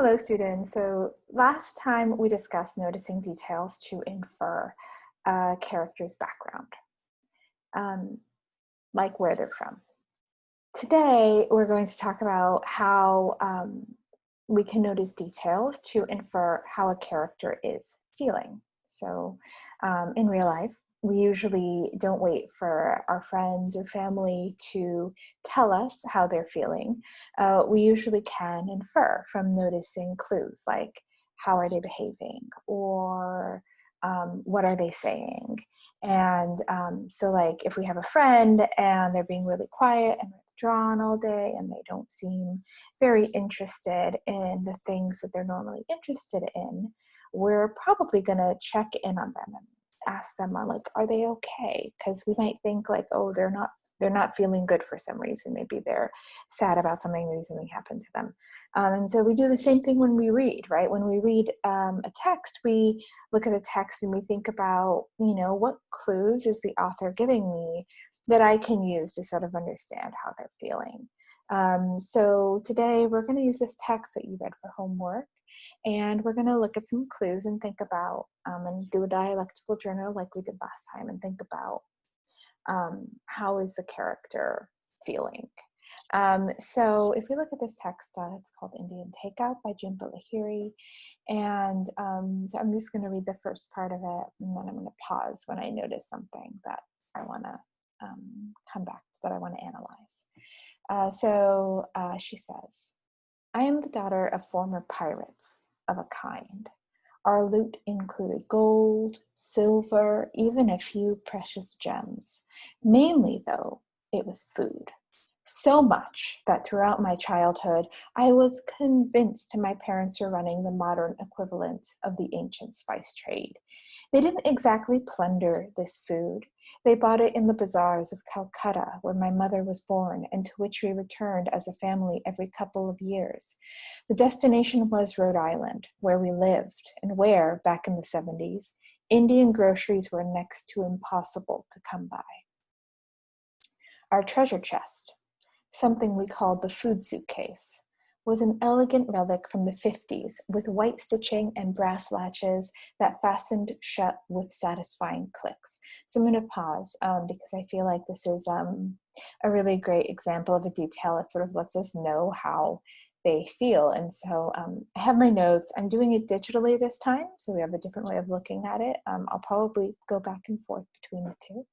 Hello, students. So last time we discussed noticing details to infer a character's background, um, like where they're from. Today, we're going to talk about how we can notice details to infer how a character is feeling. So in real life, we usually don't wait for our friends or family to tell us how they're feeling. We usually can infer from noticing clues like how are they behaving or what are they saying. And so like if we have a friend and they're being really quiet and withdrawn all day and they don't seem very interested in the things that they're normally interested in, we're probably going to check in on them and ask them on like, are they okay? Because we might think like, oh, they're not feeling good for some reason. Maybe they're sad about something, maybe something happened to them. And so we do the same thing when we read, right? When we read a text, we look at a text and we think about, what clues is the author giving me that I can use to sort of understand how they're feeling. So today we're going to use this text that you read for homework, and we're going to look at some clues and think about, and do a dialectical journal like we did last time, and think about how is the character feeling. So if we look at this text, it's called Indian Takeout by Jhumpa Lahiri. And so I'm just going to read the first part of it, and then I'm going to pause when I notice something that I want to come back, that I want to analyze. She says, I am the daughter of former pirates of a kind. Our loot included gold, silver, even a few precious gems. Mainly, though, it was food. So much that throughout my childhood, I was convinced my parents were running the modern equivalent of the ancient spice trade. They didn't exactly plunder this food. They bought it in the bazaars of Calcutta, where my mother was born, and to which we returned as a family every couple of years. The destination was Rhode Island, where we lived, and where, back in the 70s, Indian groceries were next to impossible to come by. Our treasure chest, something we called the food suitcase, was an elegant relic from the 50s with white stitching and brass latches that fastened shut with satisfying clicks. So I'm going to pause because I feel like this is a really great example of a detail that sort of lets us know how they feel. And so I have my notes. I'm doing it digitally this time, so we have a different way of looking at it. I'll probably go back and forth between the two.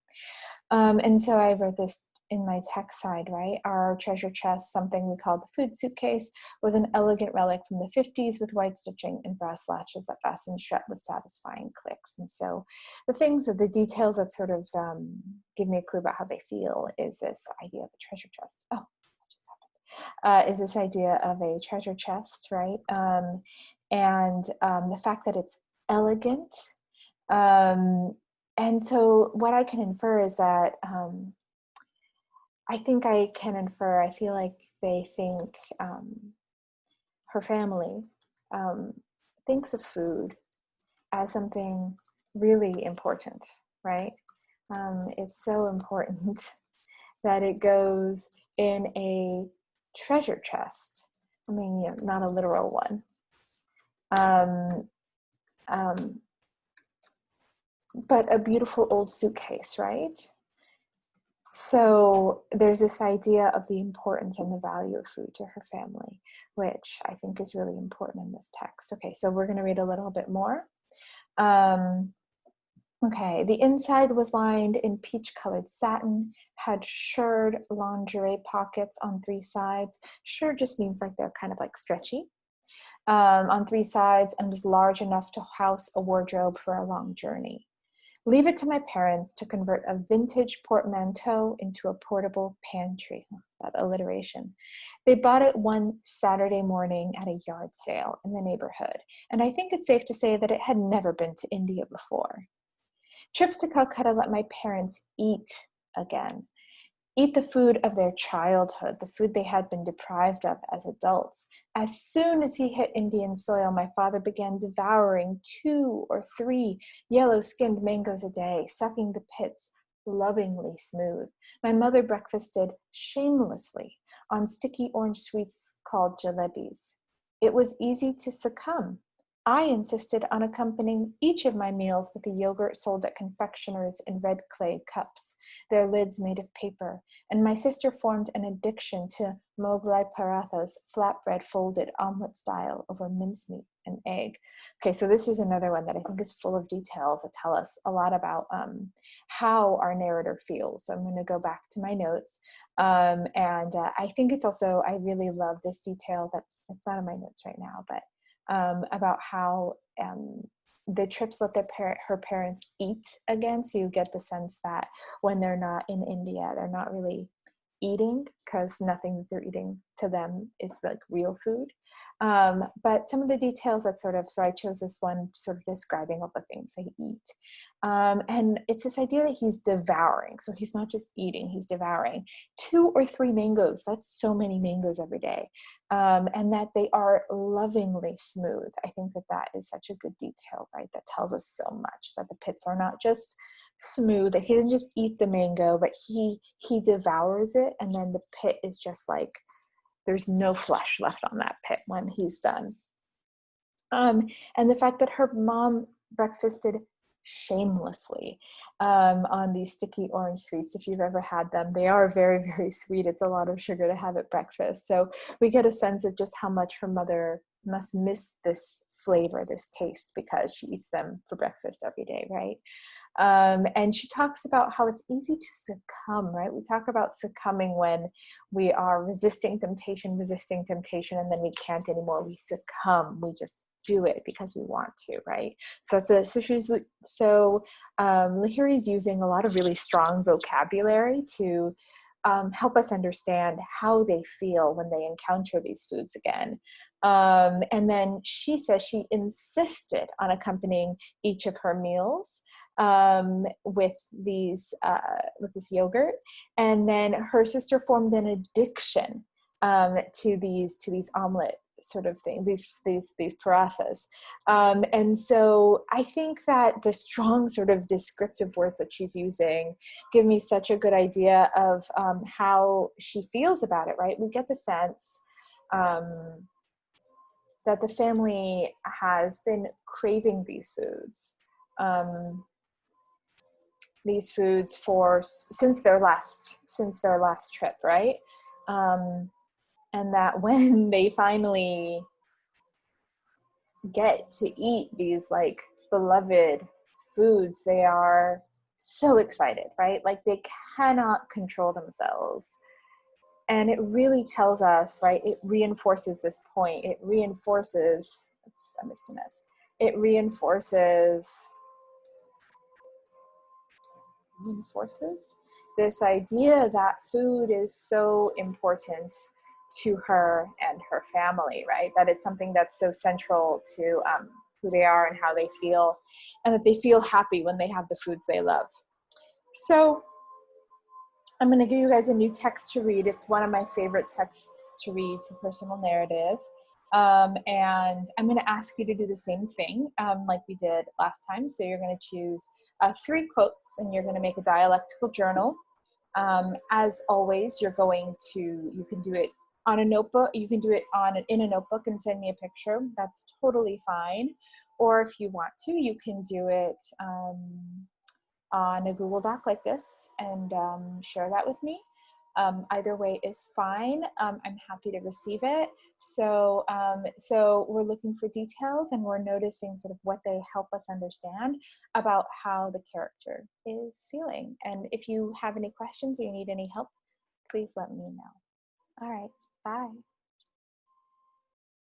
And so I wrote this in my text side, right? Our treasure chest, something we called the food suitcase, was an elegant relic from the 50s with white stitching and brass latches that fastened shut with satisfying clicks. And so the details that sort of give me a clue about how they feel is this idea of a treasure chest. Oh, what just happened? Is this idea of a treasure chest, right? And the fact that it's elegant. And so what I can infer is that I feel like they think her family thinks of food as something really important, right? It's so important that it goes in a treasure chest. I mean, not a literal one. But a beautiful old suitcase, right? So there's this idea of the importance and the value of food to her family, which I think is really important in this text. Okay, so we're going to read a little bit more. Okay, the inside was lined in peach-colored satin, had shirred lingerie pockets on 3 sides. Shirred just means like they're kind of like stretchy. On 3 sides, and was large enough to house a wardrobe for a long journey. Leave it to my parents to convert a vintage portmanteau into a portable pantry. That alliteration. They bought it one Saturday morning at a yard sale in the neighborhood, and I think it's safe to say that it had never been to India before. Trips to Calcutta let my parents eat again. Eat the food of their childhood, the food they had been deprived of as adults. As soon as he hit Indian soil, my father began devouring 2 or 3 yellow-skinned mangoes a day, sucking the pits lovingly smooth. My mother breakfasted shamelessly on sticky orange sweets called jalebis. It was easy to succumb. I insisted on accompanying each of my meals with a yogurt sold at confectioners in red clay cups, their lids made of paper, and my sister formed an addiction to Moglai parathas, flatbread folded omelet style over mincemeat and egg. Okay, so this is another one that I think is full of details that tell us a lot about how our narrator feels. So I'm going to go back to my notes. I think it's also, I really love this detail that it's not in my notes right now, but about how the trips let her parents eat again. So you get the sense that when they're not in India, they're not really eating because nothing that they're eating to them is like real food. But some of the details that so I chose this one sort of describing all the things they eat. And it's this idea that he's devouring. So he's not just eating, he's devouring 2 or 3 mangoes. That's so many mangoes every day. And that they are lovingly smooth. I think that is such a good detail, right? That tells us so much, that the pits are not just smooth, that he doesn't just eat the mango, but he devours it, and then the pit is just like, there's no flesh left on that pit when he's done. And the fact that her mom breakfasted shamelessly on these sticky orange sweets. If you've ever had them, they are very, very sweet. It's a lot of sugar to have at breakfast. So we get a sense of just how much her mother must miss this flavor, this taste, because she eats them for breakfast every day, right? And she talks about how it's easy to succumb, right? We talk about succumbing when we are resisting temptation, and then we can't anymore. We succumb. We just do it because we want to, right? So Lahiri's using a lot of really strong vocabulary to help us understand how they feel when they encounter these foods again. And then she says she insisted on accompanying each of her meals with this yogurt, and then her sister formed an addiction to these omelet sort of thing, these parathas. And so I think that the strong sort of descriptive words that she's using give me such a good idea of how she feels about it, right? We get the sense that the family has been craving these foods since their last trip, right? And that when they finally get to eat these like beloved foods, they are so excited, right? Like they cannot control themselves. And it really tells us, right? It reinforces this point. It reinforces, oops, I missed an S. It reinforces this idea that food is so important to her and her family, right? That it's something that's so central to who they are and how they feel, and that they feel happy when they have the foods they love. So I'm going to give you guys a new text to read. It's one of my favorite texts to read for personal narrative. And I'm going to ask you to do the same thing like we did last time. So you're going to choose 3 quotes, and you're going to make a dialectical journal. As always, you can do it on a notebook. You can do it in a notebook and send me a picture. That's totally fine. Or if you want to, you can do it on a Google Doc like this and share that with me. Either way is fine. I'm happy to receive it. So we're looking for details, and we're noticing sort of what they help us understand about how the character is feeling. And if you have any questions or you need any help, please let me know. All right, bye.